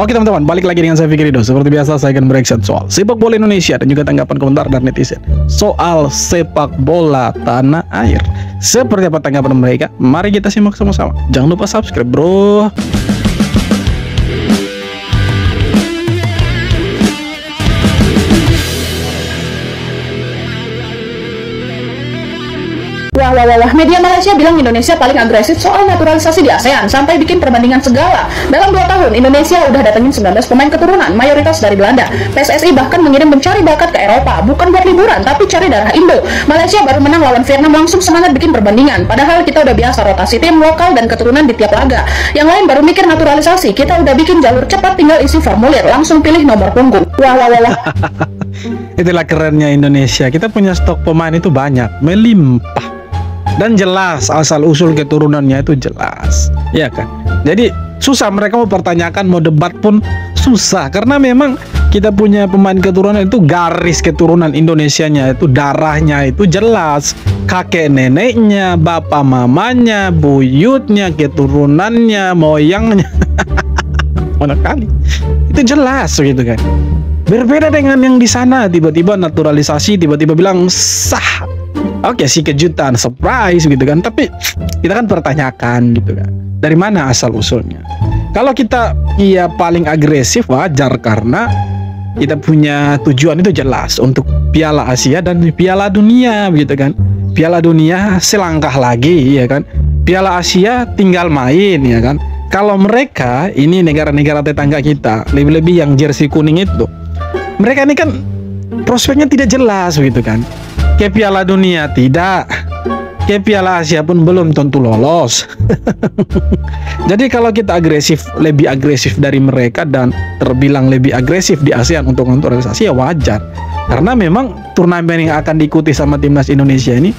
Oke teman-teman, balik lagi dengan saya Fikri Ridho. Seperti biasa saya akan bereaction soal sepak bola Indonesia dan juga tanggapan komentar dari netizen soal sepak bola tanah air. Seperti apa tanggapan mereka? Mari kita simak sama-sama. Jangan lupa subscribe bro. Wah, media Malaysia bilang Indonesia paling agresif soal naturalisasi di ASEAN sampai bikin perbandingan segala. Dalam 2 tahun, Indonesia udah datengin 19 pemain keturunan, mayoritas dari Belanda. PSSI bahkan mengirim pencari bakat ke Eropa, bukan buat liburan, tapi cari darah Indo. Malaysia baru menang lawan Vietnam langsung semangat bikin perbandingan, padahal kita udah biasa rotasi tim lokal dan keturunan di tiap laga. Yang lain baru mikir naturalisasi, kita udah bikin jalur cepat tinggal isi formulir, langsung pilih nomor punggung. Wah. Itulah kerennya Indonesia, kita punya stok pemain itu banyak, melimpah. Dan jelas asal-usul keturunannya itu jelas, ya kan? Jadi susah mereka mau pertanyakan, mau debat pun susah. Karena memang kita punya pemain keturunan itu garis keturunan Indonesianya itu darahnya itu jelas. Kakek neneknya, bapak mamanya, buyutnya, keturunannya, moyangnya. Mana kali? Itu jelas gitu kan. Berbeda dengan yang di sana, tiba-tiba naturalisasi, tiba-tiba bilang sah. Oke sih kejutan, surprise gitu kan. Tapi kita kan pertanyakan gitu kan, dari mana asal usulnya? Kalau kita paling agresif wajar karena kita punya tujuan itu jelas untuk Piala Asia dan Piala Dunia gitu kan. Piala Dunia selangkah lagi ya kan. Piala Asia tinggal main ya kan. Kalau mereka ini negara-negara tetangga kita, lebih-lebih yang jersey kuning itu, mereka ini kan prospeknya tidak jelas gitu kan. Ke Piala Dunia tidak, ke Piala Asia pun belum tentu lolos. Jadi kalau kita agresif, lebih agresif dari mereka dan terbilang lebih agresif di ASEAN untuk naturalisasi ya wajar. Karena memang turnamen yang akan diikuti sama timnas Indonesia ini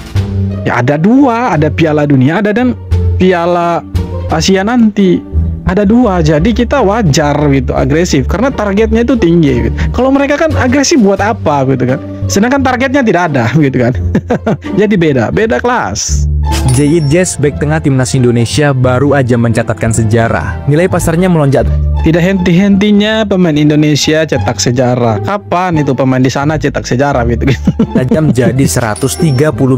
ya ada 2, ada Piala Dunia ada dan Piala Asia nanti. Ada 2, jadi kita wajar gitu agresif karena targetnya itu tinggi gitu. Kalau mereka kan agresif buat apa gitu kan, sedangkan targetnya tidak ada gitu kan. Jadi beda kelas. Zayid Jazz, bek tengah timnas Indonesia, baru aja mencatatkan sejarah. Nilai pasarnya melonjak. Tidak henti-hentinya pemain Indonesia cetak sejarah. Kapan itu pemain di sana cetak sejarah gitu? Tajam jadi 130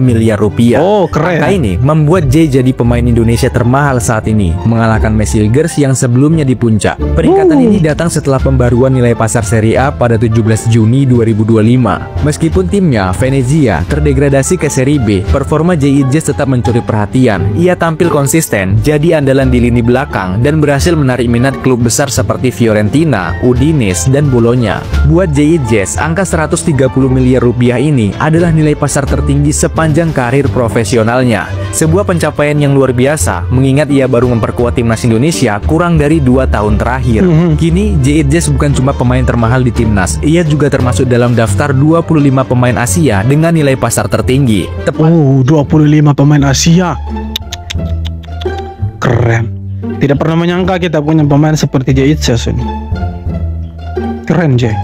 miliar rupiah. Oh keren. Angka ini membuat Jay jadi pemain Indonesia termahal saat ini, mengalahkan Messi Ligers yang sebelumnya di puncak. Peningkatan ini datang setelah pembaruan nilai pasar Serie A pada 17 Juni 2025. Meskipun timnya Venezia terdegradasi ke Serie B, performa Zayid Jazz tetap mencuri perhatian. Ia tampil konsisten, jadi andalan di lini belakang dan berhasil menarik minat klub besar seperti Fiorentina, Udinese, dan Bologna. Buat Zayid Jazz, angka 130 miliar rupiah ini adalah nilai pasar tertinggi sepanjang karir profesionalnya. Sebuah pencapaian yang luar biasa, mengingat ia baru memperkuat timnas Indonesia kurang dari 2 tahun terakhir. Kini, Zayid Jazz bukan cuma pemain termahal di timnas, ia juga termasuk dalam daftar 25 pemain Asia dengan nilai pasar tertinggi. 25 pemain Asia. Keren. Tidak pernah menyangka kita punya pemain seperti Zayid Jazz ini. Keren Jay.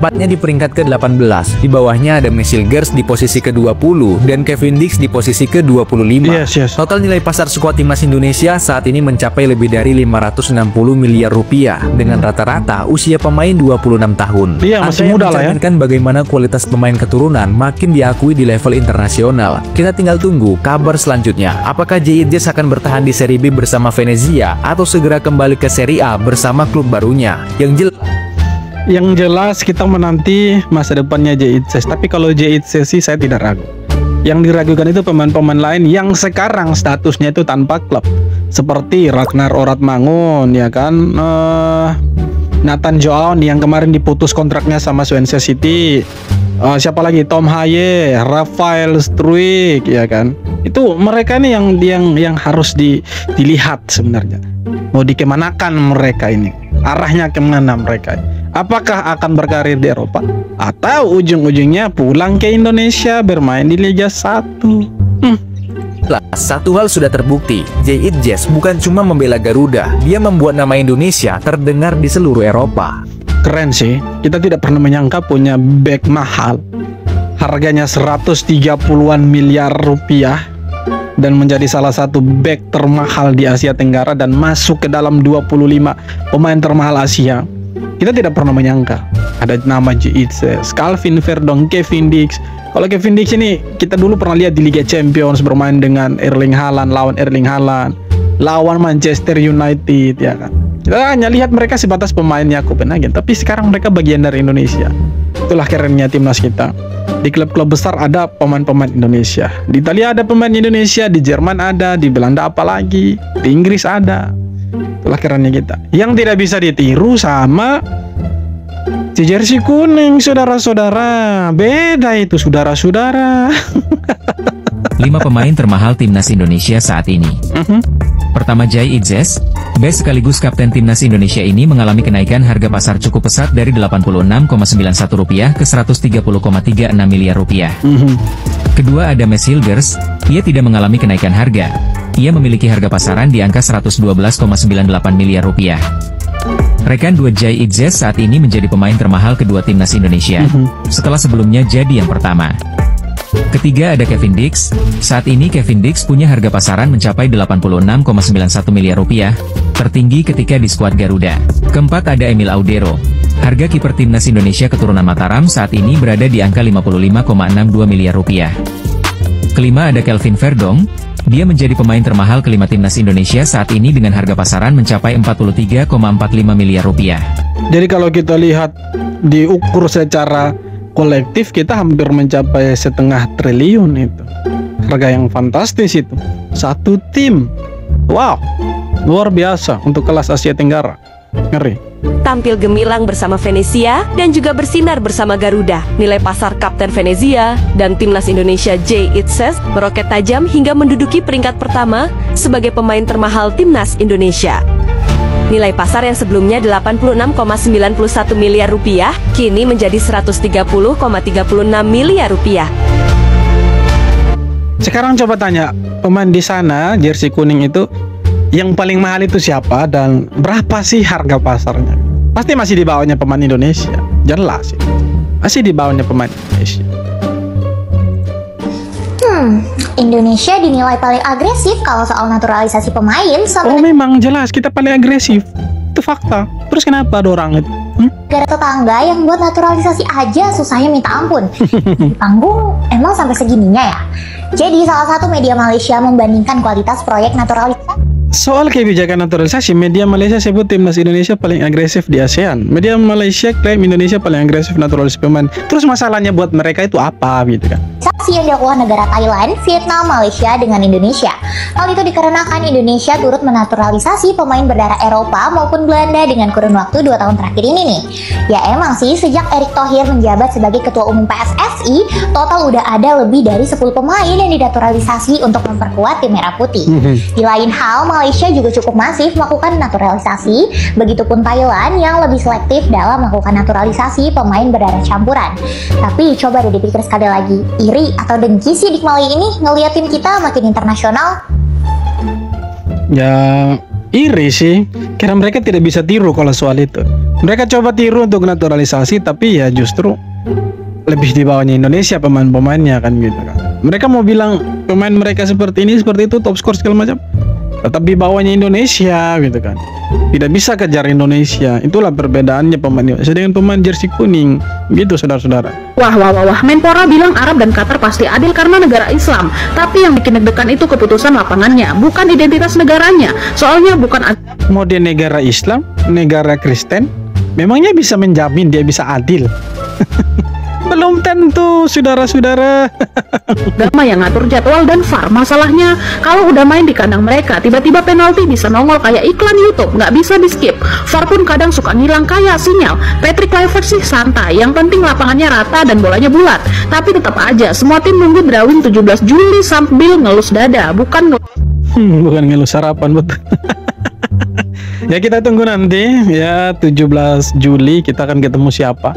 Tepatnya di peringkat ke-18, di bawahnya ada Messi Ligers di posisi ke-20 dan Kevin Dix di posisi ke-25. Yes. Total nilai pasar skuad timnas Indonesia saat ini mencapai lebih dari 560 miliar rupiah dengan rata-rata usia pemain 26 tahun. Iya, masih muda lah ya. Mencerminkan bagaimana kualitas pemain keturunan makin diakui di level internasional. Kita tinggal tunggu kabar selanjutnya. Apakah Zayid Jazz akan bertahan di Serie B bersama Venezia atau segera kembali ke Serie A bersama klub barunya? Yang jelas kita menanti masa depannya Zayid Jazz. Tapi kalau Zayid Jazz sih saya tidak ragu. Yang diragukan itu pemain-pemain lain yang sekarang statusnya itu tanpa klub, seperti Ragnar Oratmangun ya kan, Nathan Joaon yang kemarin diputus kontraknya sama Swansea City. Siapa lagi? Tom Haye, Rafael Struijk ya kan. Itu mereka nih yang harus dilihat sebenarnya. Mau dikemanakan mereka ini? Arahnya kemana mereka? Apakah akan berkarir di Eropa atau ujung-ujungnya pulang ke Indonesia bermain di Liga 1? Satu hal sudah terbukti, Zayid Jazz bukan cuma membela Garuda, dia membuat nama Indonesia terdengar di seluruh Eropa. Keren sih, kita tidak pernah menyangka punya bek mahal. Harganya 130-an miliar rupiah dan menjadi salah satu bek termahal di Asia Tenggara dan masuk ke dalam 25 pemain termahal Asia. kita tidak pernah menyangka ada nama J.Itzes, Calvin Verdong, Kevin Dix. Kalau Kevin Dix ini kita dulu pernah lihat di Liga Champions bermain dengan Erling Haaland, lawan Manchester United, ya kan. Kita hanya lihat mereka sebatas pemainnya Copenhagen, tapi sekarang mereka bagian dari Indonesia. Itulah kerennya timnas kita. Di klub-klub besar ada pemain-pemain Indonesia. Di Italia ada pemain Indonesia, di Jerman ada, di Belanda apalagi, di Inggris ada. Itulah kerennya kita. Yang tidak bisa ditiru sama si jersey kuning, saudara-saudara. Beda itu, saudara-saudara. 5 pemain termahal timnas Indonesia saat ini. Pertama, J.Itzes, bek sekaligus kapten timnas Indonesia ini mengalami kenaikan harga pasar cukup pesat dari Rp86,91 ke Rp130,36 miliar. Kedua, ada Mads Hilgers, ia tidak mengalami kenaikan harga. Ia memiliki harga pasaran di angka Rp112,98 miliar. Rekan 2 J.Itzes saat ini menjadi pemain termahal kedua timnas Indonesia, setelah sebelumnya jadi yang pertama. Ketiga, ada Kevin Dix. Saat ini Kevin Dix punya harga pasaran mencapai Rp86,91 miliar, tertinggi ketika di skuad Garuda. Keempat, ada Emil Audero. Harga kiper timnas Indonesia keturunan Mataram saat ini berada di angka Rp55,62 miliar. Kelima, ada Calvin Verdong. Dia menjadi pemain termahal kelima timnas Indonesia saat ini dengan harga pasaran mencapai Rp43,45 miliar. Jadi kalau kita lihat diukur secara kolektif, kita hampir mencapai 0,5 triliun itu. Harga yang fantastis itu. Satu tim. Wow, luar biasa untuk kelas Asia Tenggara. Ngeri. Tampil gemilang bersama Venezia dan juga bersinar bersama Garuda. Nilai pasar Kapten Venezia dan timnas Indonesia J.Itzes meroket tajam hingga menduduki peringkat pertama sebagai pemain termahal timnas Indonesia. Nilai pasar yang sebelumnya Rp86,91 miliar kini menjadi Rp130,36 miliar. Sekarang coba tanya pemain di sana jersey kuning itu, yang paling mahal itu siapa dan berapa sih harga pasarnya? Pasti masih di bawahnya pemain Indonesia, jelas itu. Masih di bawahnya pemain Indonesia. Indonesia dinilai paling agresif kalau soal naturalisasi pemain sama memang jelas kita paling agresif. Itu fakta. Terus kenapa ada orang itu? negara tetangga yang buat naturalisasi aja susahnya minta ampun. Di panggung emang sampai segininya ya? Jadi salah satu media Malaysia membandingkan kualitas proyek naturalisasi. Soal kebijakan naturalisasi, media Malaysia sebut timnas Indonesia paling agresif di ASEAN. Media Malaysia klaim Indonesia paling agresif naturalisasi pemain. Terus masalahnya buat mereka itu apa gitu kan? Saksi yang dilakukan negara Thailand, Vietnam, Malaysia dengan Indonesia. Hal itu dikarenakan Indonesia turut menaturalisasi pemain berdarah Eropa maupun Belanda dengan kurun waktu 2 tahun terakhir ini nih. Ya emang sih, sejak Erick Thohir menjabat sebagai Ketua Umum PSSI, total udah ada lebih dari 10 pemain yang dinaturalisasi untuk memperkuat tim Merah Putih. Di lain hal, Malaysia juga cukup masif melakukan naturalisasi, begitupun Thailand yang lebih selektif dalam melakukan naturalisasi pemain berdarah campuran. Tapi coba deh dipikir sekali lagi, iri atau dengki sih Dik Mali ini ngeliat tim kita makin internasional? Ya iri sih, karena mereka tidak bisa tiru kalau soal itu. Mereka coba tiru untuk naturalisasi, tapi ya justru lebih di bawahnya Indonesia pemain-pemainnya kan gitu kan. Mereka mau bilang pemain mereka seperti ini, seperti itu, top skor segala macam, tetap di bawahnya Indonesia gitu kan. Tidak bisa kejar Indonesia. Itulah perbedaannya pemain Indonesia dengan pemain jersey kuning. Gitu saudara-saudara. Wah, Menpora bilang Arab dan Qatar pasti adil karena negara Islam. Tapi yang bikin deg-degan itu keputusan lapangannya, bukan identitas negaranya. Soalnya bukan mau dia negara Islam, negara Kristen, memangnya bisa menjamin dia bisa adil? Belum tentu, saudara-saudara. agama yang ngatur jadwal dan VAR. Masalahnya, kalau udah main di kandang mereka, tiba-tiba penalti bisa nongol kayak iklan YouTube, nggak bisa di skip. VAR pun kadang suka ngilang kayak sinyal. Patrick Kluivert sih santai, yang penting lapangannya rata dan bolanya bulat. Tapi tetap aja, semua tim nunggu drawing 17 Juli sambil ngelus dada, bukan ngelus harapan, betul. Ya kita tunggu nanti ya 17 Juli kita akan ketemu siapa.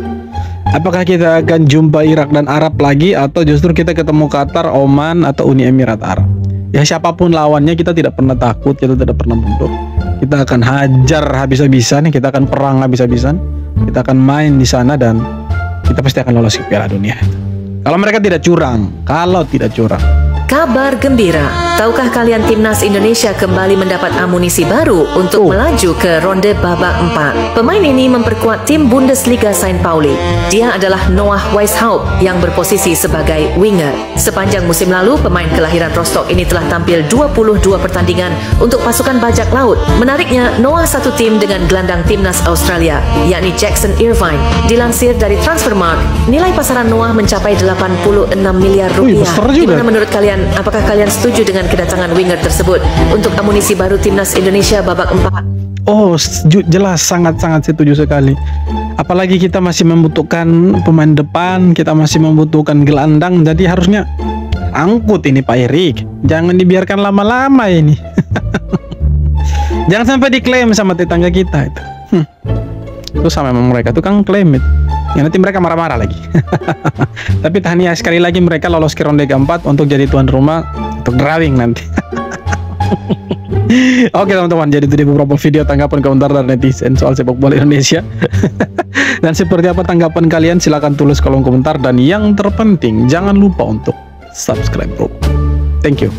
Apakah kita akan jumpa Irak dan Arab lagi, atau justru kita ketemu Qatar, Oman, atau Uni Emirat Arab? Ya siapapun lawannya kita tidak pernah takut, kita tidak pernah mundur. Kita akan hajar habis-habisan, kita akan perang habis-habisan, kita akan main di sana dan kita pasti akan lolos ke Piala Dunia. Kalau mereka tidak curang, Kabar gembira, tahukah kalian timnas Indonesia kembali mendapat amunisi baru untuk melaju ke ronde babak 4. Pemain ini memperkuat tim Bundesliga St. Pauli. Dia adalah Noah Weishaupt yang berposisi sebagai winger. Sepanjang musim lalu, pemain kelahiran Rostock ini telah tampil 22 pertandingan untuk pasukan bajak laut. Menariknya, Noah satu tim dengan gelandang timnas Australia, yakni Jackson Irvine. Dilansir dari Transfermarkt, nilai pasaran Noah mencapai 86 miliar rupiah. Gimana menurut kalian? Apakah kalian setuju dengan kedatangan winger tersebut untuk amunisi baru timnas Indonesia babak 4? Oh, jelas, sangat-sangat setuju sekali. Apalagi kita masih membutuhkan pemain depan, kita masih membutuhkan gelandang, jadi harusnya angkut ini Pak Erik. Jangan dibiarkan lama-lama ini. Jangan sampai diklaim sama tetangga kita itu. Itu sama mereka tuh kan klaim itu. Ya nanti mereka marah-marah lagi. Tapi tahniah sekali lagi mereka lolos ke ronde keempat untuk jadi tuan rumah untuk drawing nanti. Oke teman-teman, jadi itu dia beberapa video tanggapan komentar dari netizen soal sepak bola Indonesia. Dan seperti apa tanggapan kalian, silahkan tulis kolom komentar. Dan yang terpenting, jangan lupa untuk subscribe bro. Thank you.